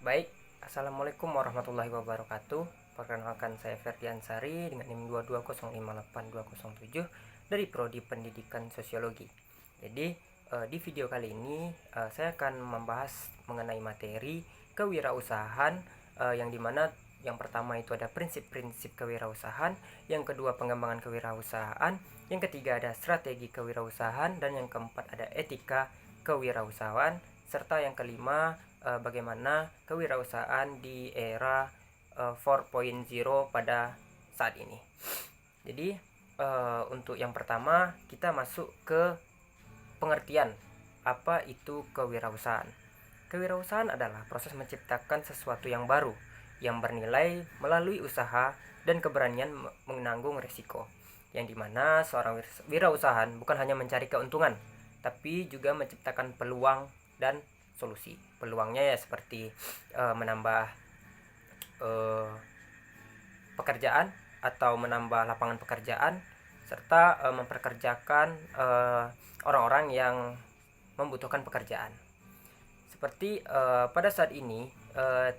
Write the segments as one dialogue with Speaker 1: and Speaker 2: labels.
Speaker 1: Baik, Assalamualaikum warahmatullahi wabarakatuh. Perkenalkan saya Ferdian Sari dengan NIM 220582207 dari Prodi Pendidikan Sosiologi. Jadi, di video kali ini saya akan membahas mengenai materi kewirausahaan, yang dimana yang pertama itu ada prinsip-prinsip kewirausahaan, yang kedua pengembangan kewirausahaan, yang ketiga ada strategi kewirausahaan, dan yang keempat ada etika kewirausahaan, serta yang kelima bagaimana kewirausahaan di era 4.0 pada saat ini. Jadi untuk yang pertama kita masuk ke pengertian apa itu kewirausahaan. Kewirausahaan adalah proses menciptakan sesuatu yang baru yang bernilai melalui usaha dan keberanian menanggung risiko. Yang dimana seorang wirausahaan bukan hanya mencari keuntungan, tapi juga menciptakan peluang dan solusi. Peluangnya ya seperti menambah pekerjaan atau menambah lapangan pekerjaan, serta memperkerjakan orang-orang yang membutuhkan pekerjaan. Seperti pada saat ini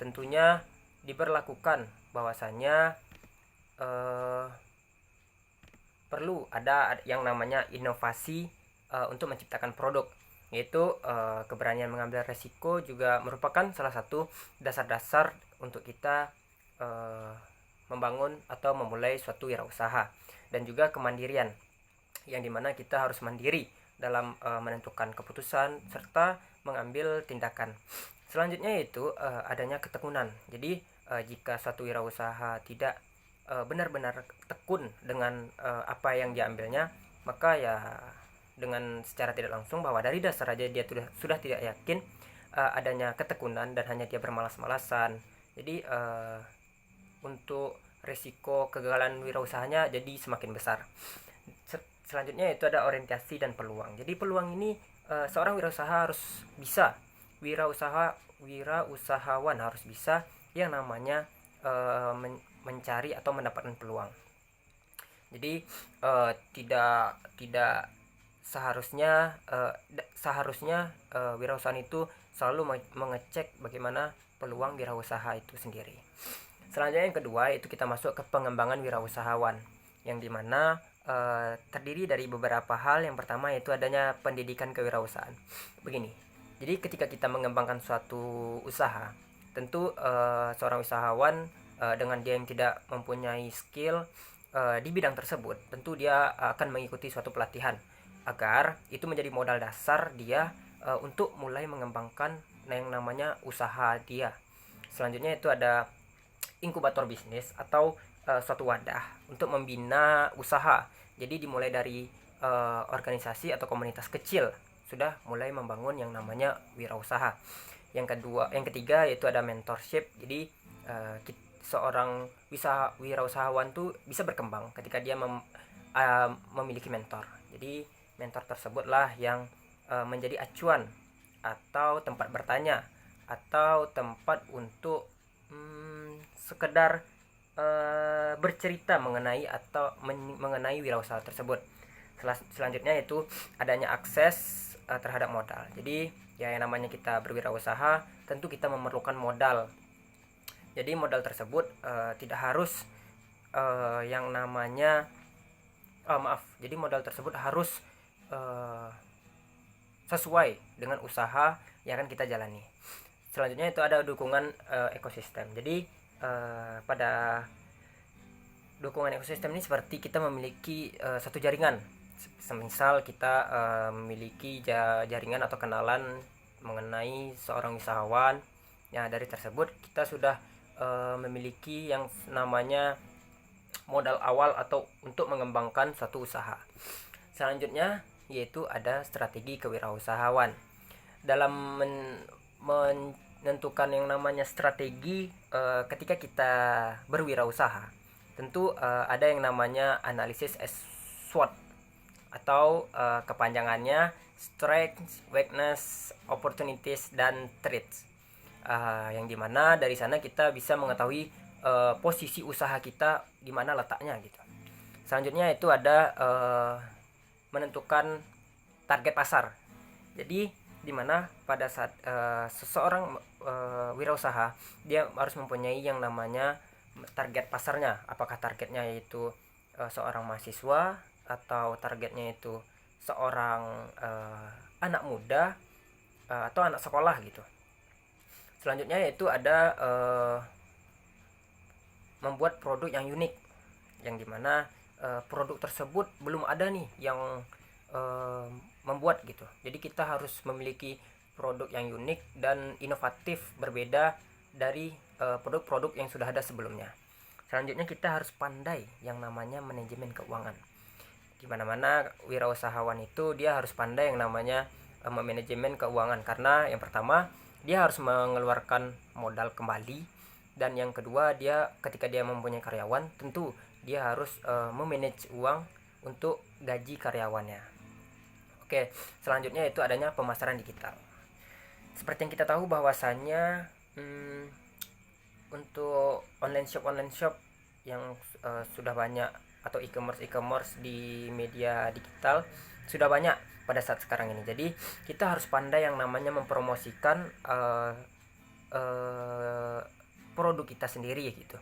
Speaker 1: tentunya diberlakukan bahwasanya perlu ada yang namanya inovasi untuk menciptakan produk, yaitu keberanian mengambil resiko juga merupakan salah satu dasar-dasar untuk kita membangun atau memulai suatu wirausaha, dan juga kemandirian yang dimana kita harus mandiri dalam menentukan keputusan serta mengambil tindakan. Selanjutnya yaitu adanya ketekunan. Jadi jika suatu wirausaha tidak benar-benar tekun dengan apa yang diambilnya, maka ya dengan secara tidak langsung bahwa dari dasar aja dia sudah tidak yakin adanya ketekunan dan hanya dia bermalas-malasan. Jadi untuk risiko kegagalan wirausahanya jadi semakin besar. Selanjutnya itu ada orientasi dan peluang. Jadi peluang ini seorang wirausaha harus bisa, wirausahawan harus bisa yang namanya mencari atau mendapatkan peluang. Jadi tidak seharusnya wirausahaan itu selalu mengecek bagaimana peluang wirausaha itu sendiri. Selanjutnya yang kedua itu kita masuk ke pengembangan wirausahawan, yang dimana terdiri dari beberapa hal. Yang pertama yaitu adanya pendidikan kewirausahaan. Begini, jadi ketika kita mengembangkan suatu usaha, tentu seorang usahawan dengan dia yang tidak mempunyai skill di bidang tersebut, tentu dia akan mengikuti suatu pelatihan agar itu menjadi modal dasar dia untuk mulai mengembangkan yang namanya usaha dia. Selanjutnya itu ada inkubator bisnis atau suatu wadah untuk membina usaha. Jadi dimulai dari organisasi atau komunitas kecil sudah mulai membangun yang namanya wirausaha. Yang ketiga yaitu ada mentorship. Jadi seorang wirausahawan tuh bisa berkembang ketika dia memiliki mentor. Jadi mentor tersebutlah yang menjadi acuan atau tempat bertanya atau tempat untuk sekedar bercerita mengenai wirausaha tersebut. Selanjutnya itu adanya akses terhadap modal. Jadi ya yang namanya kita berwirausaha tentu kita memerlukan modal. Jadi modal tersebut tidak harus yang namanya jadi modal tersebut harus sesuai dengan usaha yang akan kita jalani. Selanjutnya itu ada dukungan ekosistem. Jadi pada dukungan ekosistem ini seperti kita memiliki satu jaringan. Semisal kita memiliki jaringan atau kenalan mengenai seorang usahawan, ya dari tersebut kita sudah memiliki yang namanya modal awal atau untuk mengembangkan suatu usaha. Selanjutnya yaitu ada strategi kewirausahawan. Dalam menentukan yang namanya strategi ketika kita berwirausaha, tentu ada yang namanya analisis SWOT atau kepanjangannya Strengths, Weakness, Opportunities, dan Threats. Yang dimana dari sana kita bisa mengetahui posisi usaha kita di mana letaknya gitu. Selanjutnya itu ada menentukan target pasar. Jadi dimana pada saat seseorang wirausaha, dia harus mempunyai yang namanya target pasarnya. Apakah targetnya yaitu seorang mahasiswa, atau targetnya itu seorang anak muda, atau anak sekolah gitu. Selanjutnya yaitu ada membuat produk yang unik, yang dimana produk tersebut belum ada nih yang membuat gitu. Jadi kita harus memiliki produk yang unik dan inovatif, berbeda dari produk-produk yang sudah ada sebelumnya. Selanjutnya kita harus pandai yang namanya manajemen keuangan. Di mana-mana wirausahawan itu dia harus pandai yang namanya manajemen keuangan, karena yang pertama dia harus mengeluarkan modal kembali, dan yang kedua dia ketika dia mempunyai karyawan tentu dia harus memanage uang untuk gaji karyawannya. Oke, selanjutnya itu adanya pemasaran digital. Seperti yang kita tahu bahwasannya untuk online shop yang sudah banyak, atau e-commerce di media digital sudah banyak pada saat sekarang ini. Jadi kita harus pandai yang namanya mempromosikan produk kita sendiri gitu.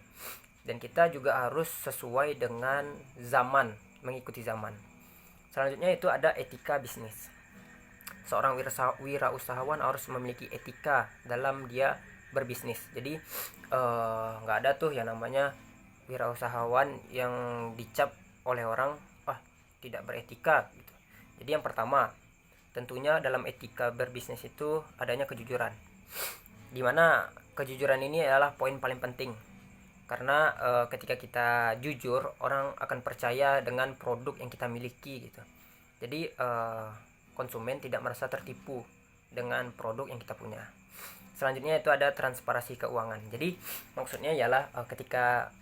Speaker 1: Dan kita juga harus sesuai dengan zaman, mengikuti zaman. Selanjutnya itu ada etika bisnis. Seorang wirausahawan harus memiliki etika dalam dia berbisnis. Jadi nggak ada tuh yang namanya wirausahawan yang dicap oleh orang tidak beretika gitu. Jadi yang pertama tentunya dalam etika berbisnis itu adanya kejujuran, dimana kejujuran ini adalah poin paling penting, karena ketika kita jujur, orang akan percaya dengan produk yang kita miliki gitu. Jadi konsumen tidak merasa tertipu dengan produk yang kita punya. Selanjutnya itu ada transparansi keuangan. Jadi maksudnya ialah ketika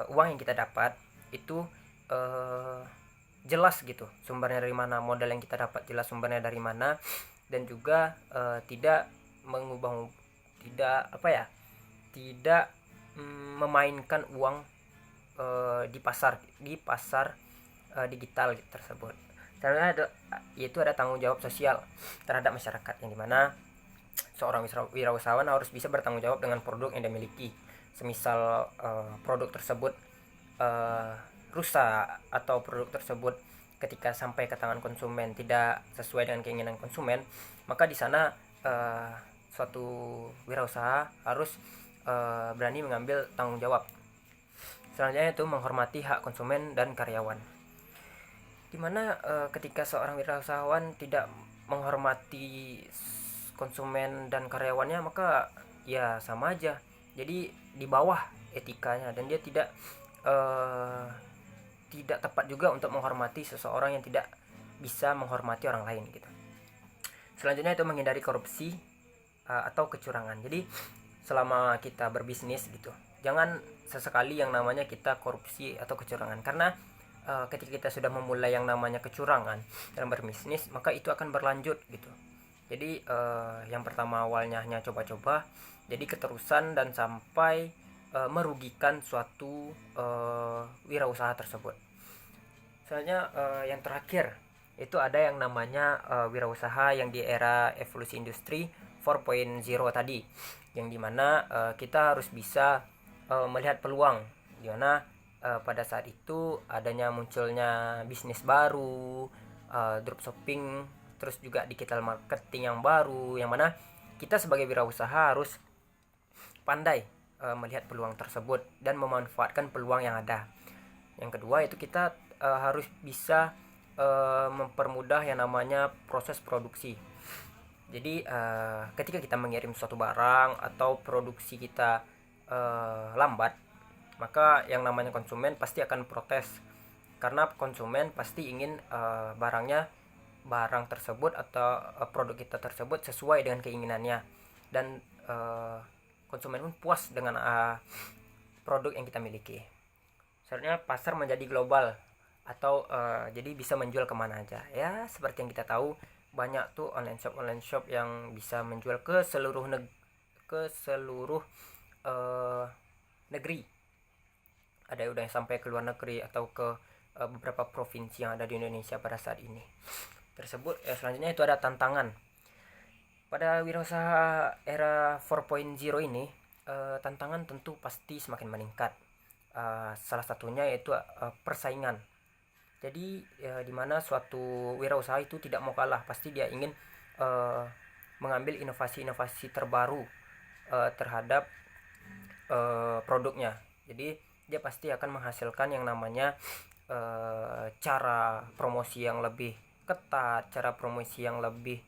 Speaker 1: uang yang kita dapat itu jelas gitu sumbernya dari mana, modal yang kita dapat jelas sumbernya dari mana, dan juga tidak mengubah, tidak memainkan uang di pasar digital tersebut. Karena yaitu ada tanggung jawab sosial terhadap masyarakat, yang dimana seorang wirausahawan harus bisa bertanggung jawab dengan produk yang dimiliki. Semisal produk tersebut rusak, atau produk tersebut ketika sampai ke tangan konsumen tidak sesuai dengan keinginan konsumen, maka di sana suatu wirausaha harus berani mengambil tanggung jawab. Selanjutnya itu menghormati hak konsumen dan karyawan, dimana ketika seorang wirausahawan tidak menghormati konsumen dan karyawannya, maka ya sama aja, jadi di bawah etikanya, dan dia tidak tepat juga untuk menghormati seseorang yang tidak bisa menghormati orang lain gitu. Selanjutnya itu menghindari korupsi atau kecurangan. Jadi selama kita berbisnis gitu, jangan sesekali yang namanya kita korupsi atau kecurangan, karena ketika kita sudah memulai yang namanya kecurangan dalam berbisnis, maka itu akan berlanjut gitu. Jadi yang pertama awalnya hanya coba-coba, jadi keterusan dan sampai merugikan suatu wirausaha tersebut. Selanjutnya yang terakhir itu ada yang namanya wirausaha yang di era evolusi industri 4.0 tadi, yang dimana kita harus bisa melihat peluang, dimana pada saat itu adanya munculnya bisnis baru, dropshipping, terus juga digital marketing yang baru, yang mana kita sebagai wirausaha harus pandai melihat peluang tersebut dan memanfaatkan peluang yang ada. Yang kedua itu kita harus bisa mempermudah yang namanya proses produksi. Jadi ketika kita mengirim suatu barang atau produksi kita lambat, maka yang namanya konsumen pasti akan protes, karena konsumen pasti ingin barang tersebut atau produk kita tersebut sesuai dengan keinginannya, dan konsumen pun puas dengan produk yang kita miliki. Sebenarnya pasar menjadi global, atau jadi bisa menjual kemana aja ya. Seperti yang kita tahu, banyak tuh online shop yang bisa menjual ke seluruh negeri. Ada udah sampai ke luar negeri atau ke beberapa provinsi yang ada di Indonesia pada saat ini tersebut. Selanjutnya itu ada tantangan. Pada wirausaha era 4.0 ini, tantangan tentu pasti semakin meningkat. Salah satunya yaitu persaingan. Jadi di mana suatu wirausaha itu tidak mau kalah, pasti dia ingin eh, mengambil inovasi-inovasi terbaru terhadap produknya. Jadi dia pasti akan menghasilkan yang namanya cara promosi yang lebih ketat, cara promosi yang lebih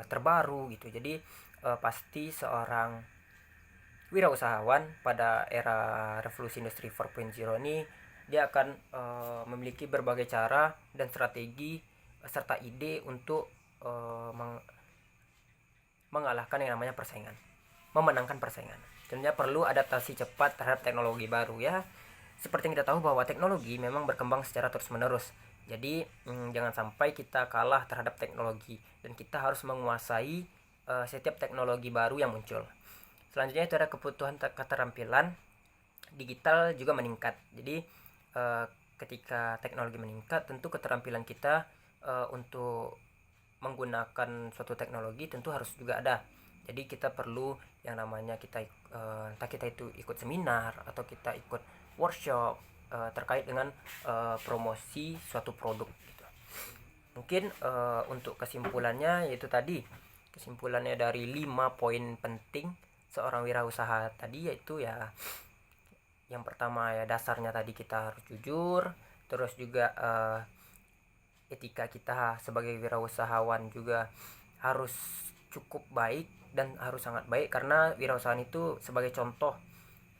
Speaker 1: terbaru gitu. Jadi pasti seorang wirausahawan pada era revolusi industri 4.0 ini dia akan memiliki berbagai cara dan strategi serta ide untuk mengalahkan yang namanya persaingan, memenangkan persaingan. Tentunya perlu adaptasi cepat terhadap teknologi baru ya. Seperti yang kita tahu bahwa teknologi memang berkembang secara terus-menerus. Jadi jangan sampai kita kalah terhadap teknologi dan kita harus menguasai setiap teknologi baru yang muncul. Selanjutnya itu ada kebutuhan keterampilan digital juga meningkat. Jadi ketika teknologi meningkat, tentu keterampilan kita untuk menggunakan suatu teknologi tentu harus juga ada. Jadi kita perlu yang namanya kita entah kita itu ikut seminar atau kita ikut workshop terkait dengan promosi suatu produk gitu. Mungkin untuk kesimpulannya yaitu tadi, kesimpulannya dari 5 poin penting seorang wirausaha tadi yaitu ya yang pertama ya dasarnya tadi kita harus jujur, terus juga etika kita sebagai wirausahawan juga harus cukup baik dan harus sangat baik karena wirausahaan itu sebagai contoh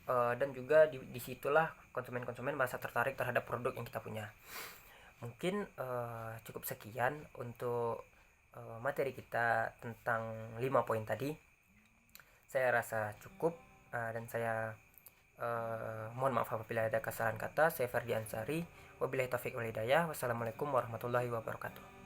Speaker 1: dan juga disitulah konsumen-konsumen merasa tertarik terhadap produk yang kita punya. Mungkin cukup sekian untuk materi kita tentang 5 poin tadi. Saya rasa cukup dan saya mohon maaf apabila ada kesalahan kata. Saya Ferdi Ansari. Wabillahi taufiq wal hidayah. Wassalamualaikum warahmatullahi wabarakatuh.